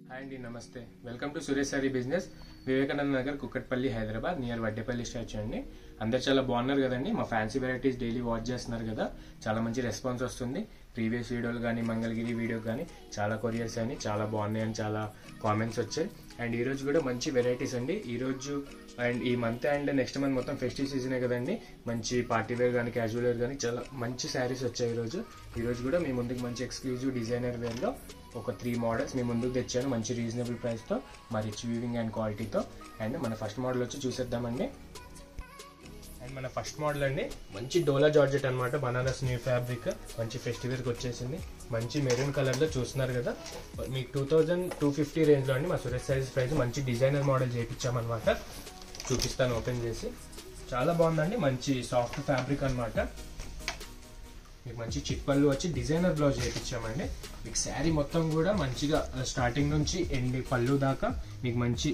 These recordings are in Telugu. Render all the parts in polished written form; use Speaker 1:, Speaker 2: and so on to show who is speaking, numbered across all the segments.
Speaker 1: హాయ్ అండి, నమస్తే. Welcome to Suresh sorry business, Vivekananda Nagar, Kukatpally, Hyderabad, near Vaddepalli statue అండి. అందరు చాలా బాగున్నారు కదండి. మా ఫ్యాన్సీ వెరైటీస్ డైలీ వాచ్ చేస్తున్నారు కదా, చాలా మంచి రెస్పాన్స్ వస్తుంది. ప్రీవియస్ వీడియోలు కానీ మంగళగిరి వీడియో కానీ చాలా కొరియర్స్ అని చాలా బాగున్నాయి అని చాలా కామెంట్స్ వచ్చాయి. అండ్ ఈరోజు కూడా మంచి వెరైటీస్ అండి. ఈరోజు అండ్ ఈ మంత్ అండ్ నెక్స్ట్ మంత్ మొత్తం ఫెస్టివ్ సీజనే కదండి. మంచి పార్టీ వేర్ కానీ క్యాజువల్ వేర్ కానీ చాలా మంచి శారీస్ వచ్చాయి ఈరోజు కూడా మీ ముందుకు మంచి ఎక్స్క్లూజివ్ డిజైనర్ వేర్లో ఒక 3 మోడల్స్ మీ ముందుకు తెచ్చాను. మంచి రీజనబుల్ ప్రైస్తో, మా రిచ్ వీవింగ్ అండ్ క్వాలిటీతో. అండ్ మన ఫస్ట్ మోడల్ వచ్చి చూసేద్దామండి. అండ్ మన ఫస్ట్ మోడల్ అండి మంచి డోలా జార్జెట్ అనమాట, బనారస్ న్యూ ఫ్యాబ్రిక్, మంచి ఫెస్టివల్కి వచ్చేసింది. మంచి మెరూన్ కలర్లో చూస్తున్నారు కదా, మీకు 2250 రేంజ్లో అండి. మా సురేష్ సైజ్ ప్రైస్ మంచి డిజైనర్ మోడల్ చేయించామన్నమాట. చూపిస్తాను ఓపెన్ చేసి. చాలా బాగుందండి, మంచి సాఫ్ట్ ఫ్యాబ్రిక్ అనమాట. మీకు మంచి చిట్పళ్ళు వచ్చి డిజైనర్ బ్లౌజ్ చేయించామండి. మీకు శారీ మొత్తం కూడా మంచిగా స్టార్టింగ్ నుంచి ఎండ్ పళ్ళు దాకా మీకు మంచి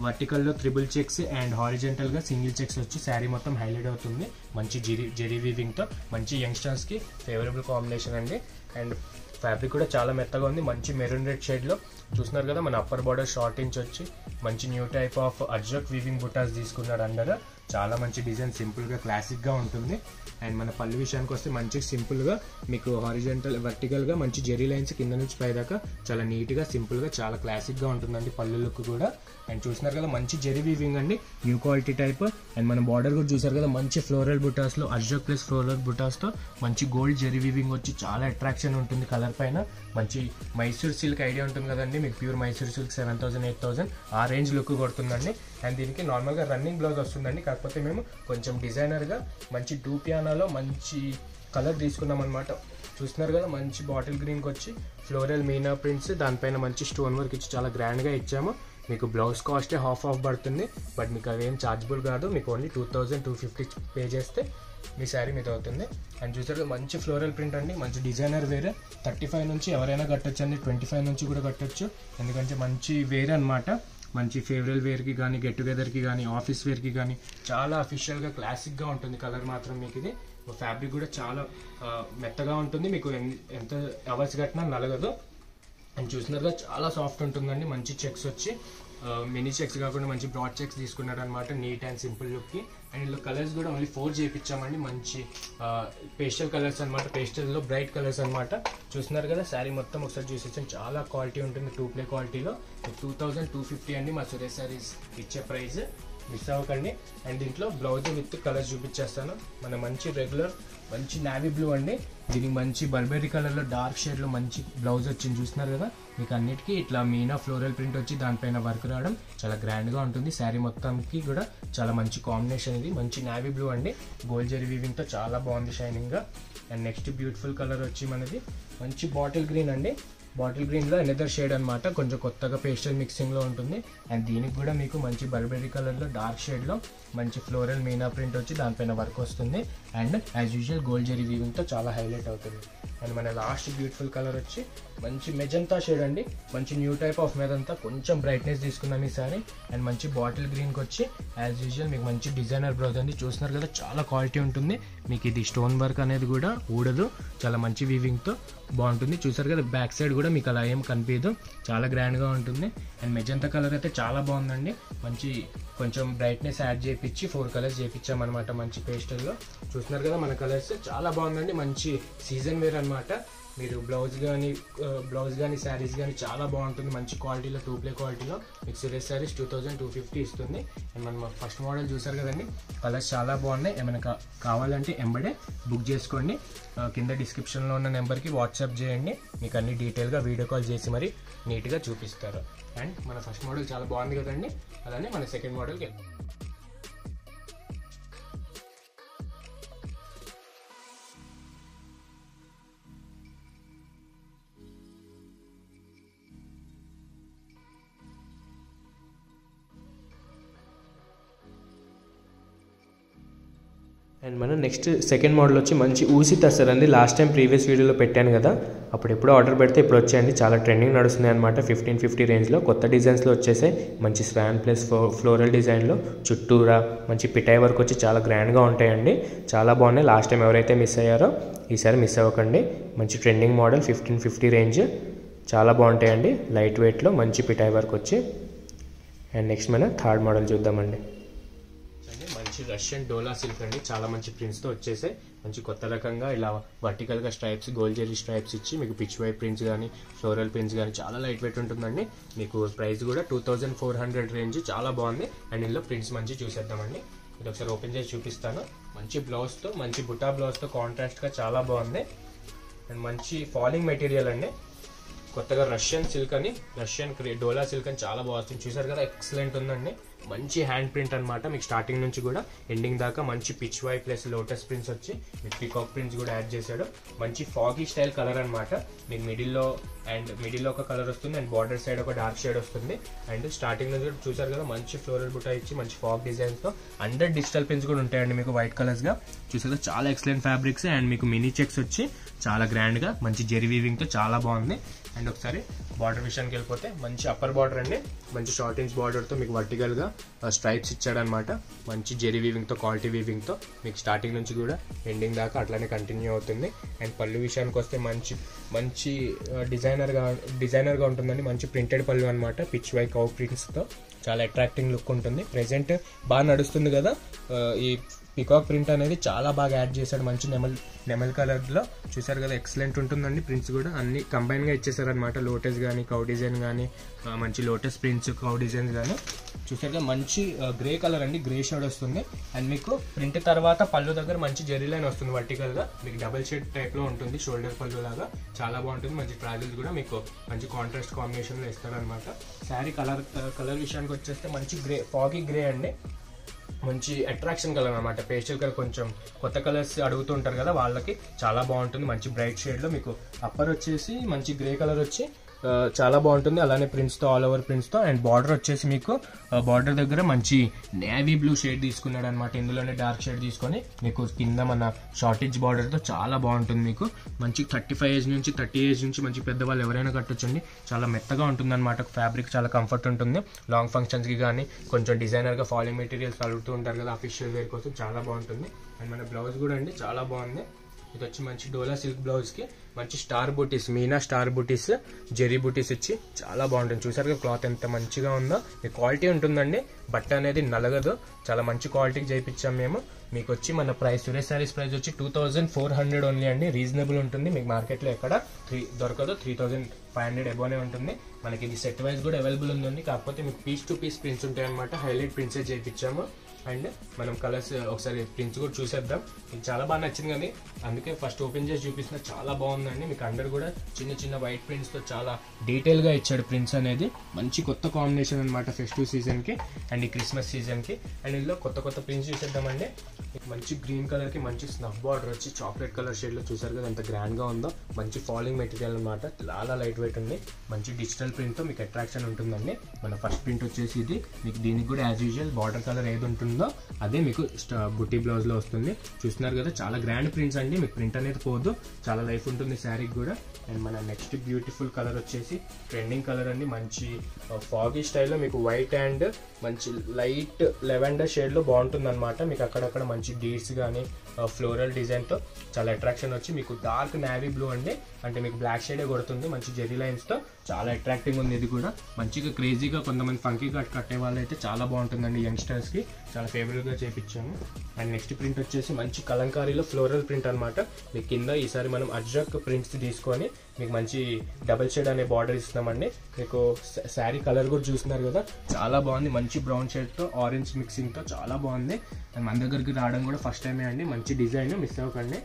Speaker 1: వర్టికల్లో 3 చెక్స్ అండ్ హారిజెంటల్గా సింగిల్ చెక్స్ వచ్చి శారీ మొత్తం హైలైట్ అవుతుంది. మంచి జెరీ వీవింగ్తో మంచి యంగ్స్టర్స్కి ఫేవరబుల్ కాంబినేషన్ అండి. అండ్ ఫ్యాబ్రిక్ కూడా చాలా మెత్తగా ఉంది. మంచి మెరూన్ రెడ్ షేడ్లో చూస్తున్నారు కదా. మన అప్పర్ బార్డర్ షార్ట్ ఇంచ్ వచ్చి మంచి న్యూ టైప్ ఆఫ్ అర్జక్ వీవింగ్ బుటాస్ తీసుకున్నాడు అండర్. చాలా మంచి డిజైన్, సింపుల్గా క్లాసిక్గా ఉంటుంది. అండ్ మన పళ్ళు విషయానికి వస్తే మంచి సింపుల్గా మీకు హారిజెంటల్ వర్టికల్గా మంచి జెరీ లైన్స్ కింద నుంచి పై దాకా చాలా నీట్గా సింపుల్గా చాలా క్లాసిక్గా ఉంటుందండి పళ్ళు లుక్ కూడా. అండ్ చూస్తున్నారు కదా మంచి జెరీ వీవింగ్ అండి, న్యూ క్వాలిటీ టైప్. అండ్ మన బార్డర్ కూడా చూసారు కదా, మంచి ఫ్లోరల్ బుటాస్లో అర్జక్ ప్లస్ ఫ్లోరల్ బుటాస్తో మంచి గోల్డ్ జెరీ వీవింగ్ వచ్చి చాలా అట్రాక్షన్ ఉంటుంది కలర్ పైన. మంచి మైసూర్ సిల్క్ ఐడియా ఉంటుంది కదండి మీకు, ప్యూర్ మైసూర్ సిల్క్ 7000 8000 ఆ రేంజ్ లుక్ కొడుతుందండి. అండ్ దీనికి నార్మల్గా రన్నింగ్ బ్లౌజ్ వస్తుందండి. కాకపోతే మేము కొంచెం డిజైనర్గా మంచి డూపియానాలో మంచి కలర్ తీసుకున్నాం అనమాట. చూస్తున్నారు కదా మంచి బాటిల్ గ్రీన్కి వచ్చి ఫ్లోరల్ మీనా ప్రింట్స్, దానిపైన మంచి స్టోన్ వర్క్ ఇచ్చి చాలా గ్రాండ్గా ఇచ్చాము. మీకు బ్లౌజ్ కాస్టే హాఫ్ పడుతుంది, బట్ మీకు అవేం ఛార్జబుల్ కాదు. మీకు ఓన్లీ 2250 పే చేస్తే మీ శారీ మీద అవుతుంది. అండ్ చూసారు మంచి ఫ్లోరల్ ప్రింట్ అండి, మంచి డిజైనర్ వేర్. 35 నుంచి ఎవరైనా కట్టొచ్చు అండి, 25 నుంచి కూడా కట్టొచ్చు. ఎందుకంటే మంచి వేర్ అనమాట. మంచి ఫేవరల్ వేర్కి కానీ, గెట్ టుగెదర్కి కానీ, ఆఫీస్ వేర్కి కానీ చాలా అఫీషియల్గా క్లాసిక్గా ఉంటుంది. కలర్ మాత్రం మీకు ఇది ఫ్యాబ్రిక్ కూడా చాలా మెత్తగా ఉంటుంది. మీకు ఎంత అవర్స్ కట్టినా నలగదు. అండ్ చూసినారుగా చాలా సాఫ్ట్ ఉంటుందండి. మంచి చెక్స్ వచ్చి మినీ చెక్స్ కాకుండా మంచి బ్రాడ్ చెక్స్ తీసుకున్నాడు అనమాట, నీట్ అండ్ సింపుల్ లుక్కి. అండ్ ఇందులో కలర్స్ కూడా ఓన్లీ 4 చేయించామండి. మంచి పేస్టల్ కలర్స్ అనమాట, పేస్టల్లో బ్రైట్ కలర్స్ అనమాట. చూస్తున్నారు కదా శారీ మొత్తం ఒకసారి చూసేసాను, చాలా క్వాలిటీ ఉంటుంది. 2 ప్లే క్వాలిటీలో 2250 అండి మా సురేష్ శారీస్ ఇచ్చే ప్రైస్, మిస్ అవ్వకండి. అండ్ దీంట్లో బ్లౌజ్ విత్ కలర్స్ చూపించేస్తాను. మన మంచి రెగ్యులర్ మంచి నావీ బ్లూ అండి, దీనికి మంచి బర్బెరీ కలర్లో డార్క్ షేడ్లో మంచి బ్లౌజ్ వచ్చింది. చూస్తున్నారు కదా, మీకు అన్నిటికీ ఇట్లా మీనా ఫ్లోరల్ ప్రింట్ వచ్చి దానిపైన వర్క్ రావడం చాలా గ్రాండ్గా ఉంటుంది. శారీ మొత్తానికి కూడా చాలా మంచి కాంబినేషన్ ఇది. మంచి నావీ బ్లూ అండి, గోల్డ్ జెరీ వీవింగ్తో చాలా బాగుంది షైనింగ్గా. అండ్ నెక్స్ట్ బ్యూటిఫుల్ కలర్ వచ్చి మనది మంచి బాటిల్ గ్రీన్ అండి. బాటిల్ గ్రీన్లో ఎనదర్ షేడ్ అనమాట, కొంచెం కొత్తగా పేస్టల్ మిక్సింగ్లో ఉంటుంది. అండ్ దీనికి కూడా మీకు మంచి బర్బెరీ కలర్లో డార్క్ షేడ్లో మంచి ఫ్లోరల్ మీనా ప్రింట్ వచ్చి దానిపైన వర్క్ వస్తుంది. And as usual gold zari వీవింగ్తో చాలా హైలైట్ అవుతుంది. అండ్ మన లాస్ట్ బ్యూటిఫుల్ కలర్ వచ్చి మంచి మెజంతా షేడ్ అండి, మంచి న్యూ టైప్ ఆఫ్ మెజంతా, కొంచెం బ్రైట్నెస్ తీసుకున్నాం ఈసారి. అండ్ మంచి బాటిల్ గ్రీన్కి వచ్చి యాజ్ యూజువల్ మీకు మంచి డిజైనర్ బ్లౌజ్ అండి. చూస్తున్నారు కదా చాలా క్వాలిటీ ఉంటుంది. మీకు ఇది స్టోన్ వర్క్ అనేది కూడా ఊడదు, చాలా మంచి వీవింగ్తో బాగుంటుంది. చూసారు కదా బ్యాక్ సైడ్ కూడా మీకు అలా ఏం కనిపించదు, చాలా గ్రాండ్గా ఉంటుంది. అండ్ మెజంతా కలర్ అయితే చాలా బాగుందండి. మంచి కొంచెం బ్రైట్నెస్ యాడ్ చేయించి 4 కలర్స్ చేయించామన్నమాట మంచి పేస్టల్లో. చూస్తున్నారు కదా మన కలర్స్ చాలా బాగుందండి. మంచి సీజన్ వేర్ అనమాట. మీరు బ్లౌజ్ కానీ శారీస్ కానీ చాలా బాగుంటుంది. మంచి క్వాలిటీలో 2 ప్లే క్వాలిటీలో మీకు సురేష్ శారీస్ 2250 ఇస్తుంది. అండ్ మనం ఫస్ట్ మోడల్ చూసారు కదండి, కలర్స్ చాలా బాగున్నాయి. ఏమైనా కావాలంటే ఎంబడే బుక్ చేసుకోండి. కింద డిస్క్రిప్షన్లో ఉన్న నెంబర్కి వాట్సాప్ చేయండి, మీకు అన్ని డీటెయిల్గా వీడియో కాల్ చేసి మరి నీట్గా చూపిస్తారు. అండ్ మన ఫస్ట్ మోడల్ చాలా బాగుంది కదండి, అలానే మన సెకండ్ మోడల్కి వెళ్తాం. అండ్ మన నెక్స్ట్ సెకండ్ మోడల్ వచ్చి మంచి ఊసి టస్సర్ అండి. లాస్ట్ టైం ప్రీవియస్ వీడియోలో పెట్టాను కదా, అప్పుడు ఎప్పుడో ఆర్డర్ పెడితే ఇప్పుడు వచ్చాయండి. చాలా ట్రెండింగ్ నడుస్తున్నాయి అనమాట. 1550 రేంజ్లో కొత్త డిజైన్స్లో వచ్చేసాయి. మంచి స్వాన్ ప్లస్ ఫ్లోరల్ డిజైన్లో చుట్టూరా మంచి పిటాయి వర్క్ వచ్చి చాలా గ్రాండ్గా ఉంటాయండి. చాలా బాగున్నాయి. లాస్ట్ టైం ఎవరైతే మిస్ అయ్యారో ఈసారి మిస్ అవ్వకండి. మంచి ట్రెండింగ్ మోడల్ 1550 రేంజ్, చాలా బాగుంటాయండి, లైట్ వెయిట్లో మంచి పిటాయి వర్క్ వచ్చి. అండ్ నెక్స్ట్ మన థర్డ్ మోడల్ చూద్దామండి. మంచి రష్యన్ డోలా సిల్క్ అండి, చాలా మంచి ప్రింట్స్తో వచ్చేసాయి. మంచి కొత్త రకంగా ఇలా వర్టికల్గా స్ట్రైప్స్, గోల్డ్ జెరీ స్ట్రైప్స్ ఇచ్చి మీకు పిచ్ వై ప్రింట్స్ కానీ ఫ్లోరల్ ప్రింట్స్ కానీ చాలా లైట్ వెయిట్ ఉంటుందండి. మీకు ప్రైస్ కూడా 2400 రేంజ్, చాలా బాగుంది. అండ్ ఇందులో ప్రింట్స్ మంచి చూసేద్దామండి. ఇది ఒకసారి ఓపెన్ చేసి చూపిస్తాను. మంచి బ్లౌజ్తో, మంచి బుటా బ్లౌజ్తో కాంట్రాస్ట్గా చాలా బాగుంది. అండ్ మంచి ఫాలింగ్ మెటీరియల్ అండి. కొత్తగా రష్యన్ సిల్క్ అని, రష్యన్ డోలా సిల్క్ అని చాలా బాగుంది. చూసారు కదా, ఎక్సలెంట్ ఉందండి. మంచి హ్యాండ్ ప్రింట్ అనమాట. మీకు స్టార్టింగ్ నుంచి కూడా ఎండింగ్ దాకా మంచి పిచ్ వై ప్లస్ లోటస్ ప్రింట్స్ వచ్చి మీకు పికాక్ ప్రింట్స్ కూడా యాడ్ చేశాడు. మంచి ఫాగీ స్టైల్ కలర్ అనమాట. మీకు మిడిల్లో ఒక కలర్ వస్తుంది అండ్ బార్డర్ సైడ్ ఒక డార్క్ షేడ్ వస్తుంది. అండ్ స్టార్టింగ్ నుంచి కూడా చూసారు కదా, మంచి ఫ్లోరల్ బుటా ఇచ్చి మంచి ఫాగ్ డిజైన్స్తో అండర్ డిజిటల్ ప్రింట్స్ కూడా ఉంటాయండి మీకు వైట్ కలర్స్గా. చూసారు కదా, చాలా ఎక్సలెంట్ ఫ్యాబ్రిక్స్. అండ్ మీకు మినీ చెక్స్ వచ్చి చాలా గ్రాండ్గా మంచి జెరీ వీవింగ్తో చాలా బాగుంది. అండ్ ఒకసారి బార్డర్ విషయానికి వెళ్ళిపోతే మంచి అప్పర్ బార్డర్ అండి, మంచి షార్ట్ ఇంచ్ బార్డర్తో మీకు వర్టికల్గా స్ట్రైప్స్ ఇచ్చాడనమాట. మంచి జెరీ వీవింగ్తో, క్వాలిటీ వీవింగ్తో మీకు స్టార్టింగ్ నుంచి కూడా ఎండింగ్ దాకా అట్లానే కంటిన్యూ అవుతుంది. అండ్ పళ్ళు విషయానికి వస్తే మంచి డిజైనర్గా ఉంటుందండి. మంచి ప్రింటెడ్ పళ్ళు అనమాట, పిచ్ వై కౌ ప్రింట్స్తో చాలా అట్రాక్టింగ్ లుక్ ఉంటుంది. ప్రెజెంట్ బాగా నడుస్తుంది కదా ఈ పికాక్ ప్రింట్ అనేది, చాలా బాగా యాడ్ చేశాడు. మంచి నెమల్ కలర్లో చూసారు కదా, ఎక్సలెంట్ ఉంటుందండి. ప్రింట్స్ కూడా అన్ని కంబైన్గా ఇచ్చేసారనమాట. లోటస్ కానీ, కౌ డిజైన్ కానీ, మంచి లోటస్ ప్రింట్స్, కౌ డిజైన్స్ కానీ చూసారు కదా. మంచి గ్రే కలర్ అండి, గ్రే షేడ్ వస్తుంది. అండ్ మీకు ప్రింట్ తర్వాత పళ్ళు దగ్గర మంచి జెరీ లైన్ వస్తుంది వర్టికల్గా. మీకు డబల్ షేడ్ టైప్లో ఉంటుంది, షోల్డర్ పళ్ళు లాగా చాలా బాగుంటుంది. మంచి ట్రావెల్స్ కూడా మీకు మంచి కాంట్రాస్ట్ కాంబినేషన్లో ఇస్తారనమాట. శారీ కలర్ విషయానికి వచ్చేస్తే మంచి గ్రే, ఫాగీ గ్రే అండి. మంచి అట్రాక్షన్ కలర్ అనమాట. పేస్టల్ కలర్ కొంచెం కొత్త కలర్స్ అడుగుతుంటారు కదా, వాళ్ళకి చాలా బాగుంటుంది. మంచి బ్రైట్ షేడ్లో మీకు అప్పర్ వచ్చేసి మంచి గ్రే కలర్ వచ్చి చాలా బాగుంటుంది. అలానే ప్రింట్స్తో, ఆల్ ఓవర్ ప్రింట్స్తో. అండ్ బార్డర్ వచ్చేసి మీకు బార్డర్ దగ్గర మంచి నేవీ బ్లూ షేడ్ తీసుకున్నాడు అనమాట. ఇందులోనే డార్క్ షేడ్ తీసుకొని మీకు కింద మన షార్టేజ్ బార్డర్తో చాలా బాగుంటుంది. మీకు మంచి 35 ఏజ్ నుంచి 30 ఏజ్ నుంచి మంచి పెద్దవాళ్ళు ఎవరైనా కట్టొచ్చండి. చాలా మెత్తగా ఉంటుంది అనమాట ఫ్యాబ్రిక్, చాలా కంఫర్ట్ ఉంటుంది. లాంగ్ ఫంక్షన్స్కి కానీ కొంచెం డిజైనర్గా ఫాలింగ్ మెటీరియల్స్ అడుగుతూ ఉంటారు కదా, అఫీషియల్ వేర్ కోసం చాలా బాగుంటుంది. అండ్ మన బ్లౌజ్ కూడా అండి చాలా బాగుంది. ఇది వచ్చి మంచి డోలా సిల్క్ బ్లౌజ్కి మంచి స్టార్ బూటీస్, మీనా స్టార్ బూటీస్, జెరీ బూటీస్ ఇచ్చి చాలా బాగుంటుంది. చూసారు కదా క్లాత్ ఎంత మంచిగా ఉందో. మీకు క్వాలిటీ ఉంటుందండి, బట్ట అనేది నలగదు. చాలా మంచి క్వాలిటీకి చేయించాం మేము. మీకు వచ్చి మన ప్రైస్, సురేష్ సారీస్ ప్రైస్ వచ్చి 2400 ఓన్లీ అండి. రీజనబుల్ ఉంటుంది. మీకు మార్కెట్లో ఎక్కడ దొరకదు, 3500 అబోనే ఉంటుంది. మనకి ఇది సెట్ వైజ్ కూడా అవైలబుల్ ఉందండి. కాకపోతే మీకు పీస్ టు పీస్ ప్రింట్స్ ఉంటాయి అనమాట. హైలైట్ ప్రింట్సే చేయించాము. అండ్ మనం కలర్స్ ఒకసారి ప్రింట్స్ కూడా చూసేద్దాం. మీకు చాలా బాగా నచ్చింది కానీ అందుకే ఫస్ట్ ఓపెన్ చేసి చూపిస్తున్నా. చాలా బాగుందండి. మీకు అండర్ కూడా చిన్న వైట్ ప్రింట్స్తో చాలా డీటెయిల్గా ఇచ్చాడు ప్రింట్స్ అనేది. మంచి కొత్త కాంబినేషన్ అనమాట ఫెస్టివ్ సీజన్కి అండ్ ఈ క్రిస్మస్ సీజన్కి. అండ్ ఇందులో కొత్త ప్రింట్స్ చూసేద్దామండి. మంచి గ్రీన్ కలర్కి మంచి స్నఫ్ బార్డర్ వచ్చి చాక్లెట్ కలర్ షేడ్లో చూసారు కదా ఎంత గ్రాండ్గా ఉందో. మంచి ఫాలింగ్ మెటీరియల్ అనమాట, చాలా లైట్ వెయిట్ ఉంది. మంచి డిజిటల్ ప్రింట్తో మీకు అట్రాక్షన్ ఉంటుందండి. మన ఫస్ట్ ప్రింట్ వచ్చేసి ఇది. మీకు దీనికి కూడా యాజ్ యూజువల్ బార్డర్ కలర్ ఏది ఉంటుందో అదే మీకు బుట్టి బ్లౌజ్లో వస్తుంది. చూస్తున్నారు కదా, చాలా గ్రాండ్ ప్రింట్స్ అండి. మీకు ప్రింట్ అనేది పోదు, చాలా లైఫ్ ఉంటుంది శారీకి కూడా. అండ్ మన నెక్స్ట్ బ్యూటిఫుల్ కలర్ వచ్చేసి ట్రెండింగ్ కలర్ అండి. మంచి ఫాగీ స్టైల్లో మీకు వైట్ అండ్ మంచి లైట్ లెవెండర్ షేడ్లో బాగుంటుంది అనమాట. మీకు అక్కడక్కడ మంచి డీడ్స్ కానీ ఫ్లోరల్ డిజైన్తో చాలా అట్రాక్షన్ వచ్చి మీకు డార్క్ నేవీ బ్లూ అండి, అంటే మీకు బ్లాక్ షేడే కొడుతుంది. మంచి జెరీ లైన్స్తో చాలా అట్రాక్టింగ్ ఉంది. ఇది కూడా మంచిగా క్రేజీగా కొంతమంది ఫంకీ కట్టే వాళ్ళు అయితే చాలా బాగుంటుందండి. యంగ్స్టర్స్కి చాలా ఫేవరబుల్గా చేయించాము. అండ్ నెక్స్ట్ ప్రింట్ వచ్చేసి మంచి కలంకారీలో ఫ్లోరల్ ప్రింట్ అనమాట. మీకు కింద ఈసారి మనం అజ్రక్ ప్రింట్స్ తీసుకొని మీకు మంచి డబల్ షేడ్ అనే బార్డర్ ఇస్తున్నామండి. మీకు శారీ కలర్ కూడా చూస్తున్నారు కదా, చాలా బాగుంది. మంచి బ్రౌన్ షేడ్తో ఆరెంజ్ మిక్సింగ్తో చాలా బాగుంది. అండ్ మన దగ్గరికి రావడం కూడా ఫస్ట్ టైమే అండి. మంచి డిజైన్, మిస్ అవ్వకండి.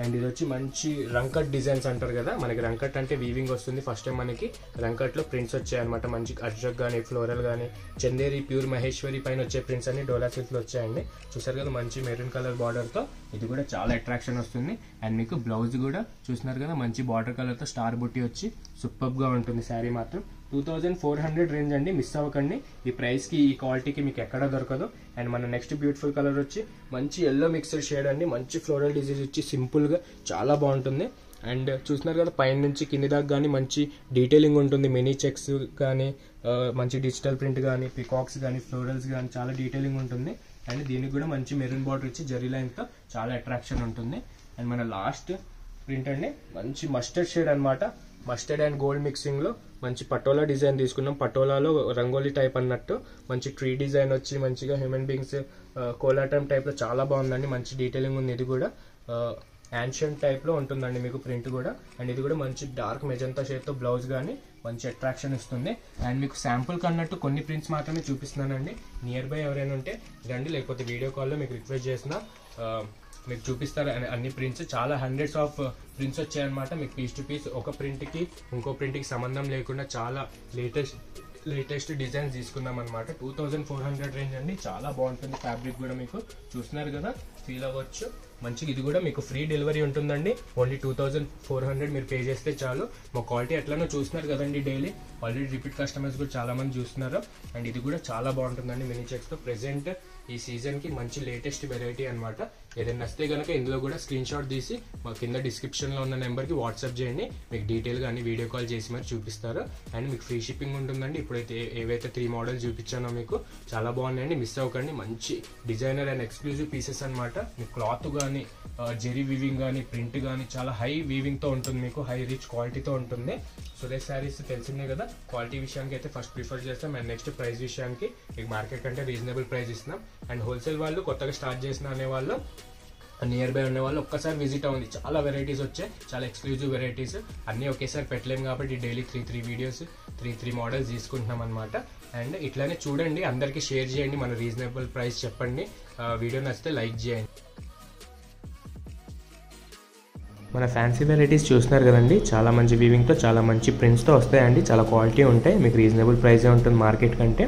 Speaker 1: అండ్ ఇది వచ్చి మంచి రంకట్ డిజైన్స్ అంటారు కదా, మనకి రంకట్ అంటే వీవింగ్ వస్తుంది. ఫస్ట్ టైం మనకి రంకట్లో ప్రింట్స్ వచ్చాయన్నమాట. మంచి అజ్రక్ కానీ ఫ్లోరల్ కానీ చందేరి ప్యూర్ మహేశ్వరి పైన వచ్చే ప్రింట్స్ అన్ని డోలా సిల్క్లో వచ్చాయండి. చూసారు కదా, మంచి మెరూన్ కలర్ బార్డర్తో ఇది కూడా చాలా అట్రాక్షన్ వస్తుంది. అండ్ మీకు బ్లౌజ్ కూడా చూస్తున్నారు కదా, మంచి బార్డర్ కలర్తో స్టార్ బుట్టి వచ్చి సూపర్గా ఉంటుంది. శారీ మాత్రం 2400 రేంజ్ అండి, మిస్ అవ్వకండి. ఈ ప్రైస్కి, ఈ క్వాలిటీకి మీకు ఎక్కడ దొరకదు. అండ్ మన నెక్స్ట్ బ్యూటిఫుల్ కలర్ వచ్చి మంచి ఎల్లో మిక్స్డ్ షేడ్ అండి. మంచి ఫ్లోరల్ డిజైన్ ఇచ్చి సింపుల్గా చాలా బాగుంటుంది. అండ్ చూస్తున్నారు కదా, పైన నుంచి కింది దాకా కానీ మంచి డీటెయిలింగ్ ఉంటుంది. మినీ చెక్స్ కానీ మంచి డిజిటల్ ప్రింట్ కానీ పికాక్స్ కానీ ఫ్లోరల్స్ కానీ చాలా డీటెయిలింగ్ ఉంటుంది. అండ్ దీనికి కూడా మంచి మెరూన్ బార్డర్ ఇచ్చి జరీ లైన్తో చాలా అట్రాక్షన్ ఉంటుంది. అండ్ మన లాస్ట్ ప్రింట్ అండి, మంచి మస్టర్డ్ షేడ్ అనమాట. మస్టర్డ్ అండ్ గోల్డ్ మిక్సింగ్లో మంచి పటోలా డిజైన్ తీసుకున్నాం. పటోలాలో రంగోలీ టైప్ అన్నట్టు మంచి ట్రీ డిజైన్ వచ్చి మంచిగా హ్యూమన్ బీయింగ్స్ కోలాటం టైప్లో చాలా బాగుందండి. మంచి డీటెయిలింగ్ ఉంది. ఇది కూడా యాన్షియంట్ టైప్లో ఉంటుందండి మీకు ప్రింట్ కూడా. అండ్ ఇది కూడా మంచి డార్క్ మెజంతా షేడ్తో బ్లౌజ్ కానీ మంచి అట్రాక్షన్ ఇస్తుంది. అండ్ మీకు శాంపుల్ కన్నట్టు కొన్ని ప్రింట్స్ మాత్రమే చూపిస్తున్నానండి. నియర్ బై ఎవరైనా ఉంటే రండి, లేకపోతే వీడియో కాల్లో మీకు రిక్వెస్ట్ చేసిన మీకు చూపిస్తారు అన్ని ప్రింట్స్. చాలా హండ్రెడ్స్ ఆఫ్ ప్రింట్స్ వచ్చాయన్నమాట. మీకు పీస్ టు పీస్ ఒక ప్రింట్కి ఇంకో ప్రింట్కి సంబంధం లేకుండా చాలా లేటెస్ట్ డిజైన్స్ తీసుకున్నాం అనమాట. 2400 రేంజ్ అండి. చాలా బాగుంటుంది. ఫ్యాబ్రిక్ కూడా మీకు చూస్తున్నారు కదా, ఫీల్ అవ్వచ్చు మంచిగా. ఇది కూడా మీకు ఫ్రీ డెలివరీ ఉంటుందండి. ఓన్లీ 2400 మీరు పే చేస్తే చాలు. మా క్వాలిటీ ఎట్లానో చూస్తున్నారు కదండి డైలీ. ఆల్రెడీ రిపీట్ కస్టమర్స్ కూడా చాలా మంది చూస్తున్నారు. అండ్ ఇది కూడా చాలా బాగుంటుందండి మినీ చెక్స్తో. ప్రెసెంట్ ఈ సీజన్కి మంచి లేటెస్ట్ వెరైటీ అనమాట. ఏదైనా నచ్చితే కనుక ఇందులో కూడా స్క్రీన్ షాట్ తీసి మా కింద డిస్క్రిప్షన్లో ఉన్న నెంబర్కి వాట్సాప్ చేయండి. మీకు డీటెయిల్గా అన్ని వీడియో కాల్ చేసి మరి చూపిస్తారు. అండ్ మీకు ఫ్రీ షిప్పింగ్ ఉంటుందండి. ఇప్పుడైతే ఏవైతే 3 మోడల్స్ చూపించానో మీకు చాలా బాగున్నాయండి. మిస్ అవ్వకండి. మంచి డిజైనర్ అండ్ ఎక్స్క్లూజివ్ పీసెస్ అనమాట. మీకు క్లాత్ కానీ జెరీ వీవింగ్ కానీ ప్రింట్ కానీ చాలా హై వీవింగ్తో ఉంటుంది. మీకు హై రిచ్ క్వాలిటీతో ఉంటుంది. సురేష్ శారీస్ తెలిసిందే కదా, క్వాలిటీ విషయానికి అయితే ఫస్ట్ ప్రిఫర్ చేస్తాం. అండ్ నెక్స్ట్ ప్రైస్ విషయానికి మీకు మార్కెట్ కంటే రీజనబుల్ ప్రైస్ ఇస్తున్నాం. అండ్ హోల్సేల్ వాళ్ళు కొత్తగా స్టార్ట్ చేసిన అనేవాళ్ళు నియర్ బై ఉన్న వాళ్ళు ఒక్కసారి విజిట్ అవ్వండి. చాలా వెరైటీస్ వచ్చాయి, చాలా ఎక్స్క్లూజివ్ వెరైటీస్. అన్నీ ఒకేసారి పెట్టలేము కాబట్టి డైలీ 3 వీడియోస్ 3 మోడల్స్ తీసుకుంటున్నాం అనమాట. అండ్ ఇట్లానే చూడండి, అందరికీ షేర్ చేయండి, మన రీజనబుల్ ప్రైస్ చెప్పండి. వీడియో నచ్చితే లైక్ చేయండి. మన ఫ్యాన్సీ వెరైటీస్ చూస్తున్నారు కదండి, చాలా మంచి వీవింగ్తో చాలా మంచి ప్రింట్స్తో వస్తాయండి. చాలా క్వాలిటీ ఉంటాయి. మీకు రీజనబుల్ ప్రైసే ఉంటుంది మార్కెట్ కంటే.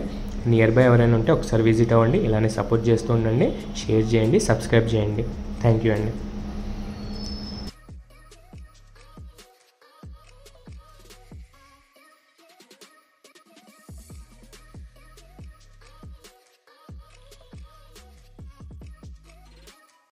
Speaker 1: నియర్ బై ఎవరైనా ఉంటే ఒకసారి విజిట్ అవ్వండి. ఇలానే సపోర్ట్ చేస్తూ ఉండండి, షేర్ చేయండి, సబ్స్క్రైబ్ చేయండి. థ్యాంక్ యూ అండి.